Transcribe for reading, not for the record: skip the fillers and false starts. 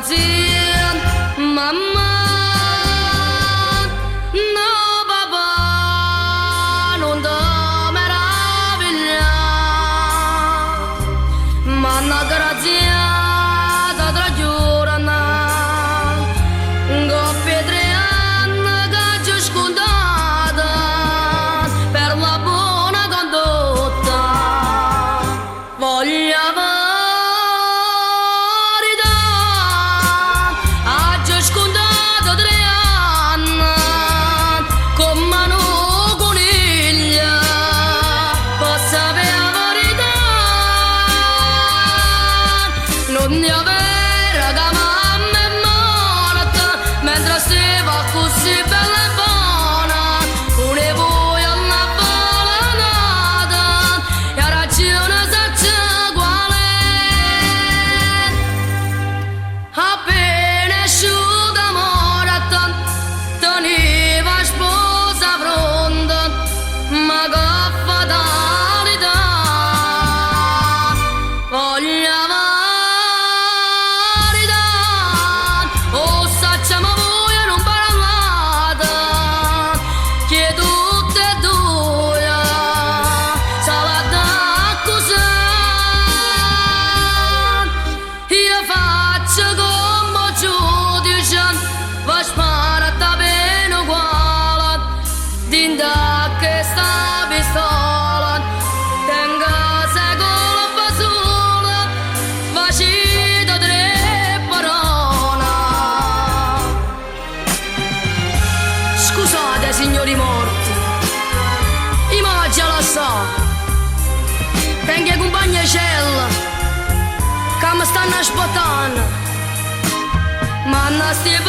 zia, mamma, no papà, non ti meravigliare, ma una graziata tra giorni, coppie 3 anni che ci scontata per la buona condotta, voglio non ne avere che mamma è morta mentre stava così bella e buona, una poi alla balanata e a ragione sa qual è, appena asciutta morta teneva sposa pronta, ma che fatalità, voglio dinda che sta pistola tenga secolo fasola vacito 3 parole. Scusate signori morti, io già lo so, tengo compagna cella che mi stanno aspettando, ma non stia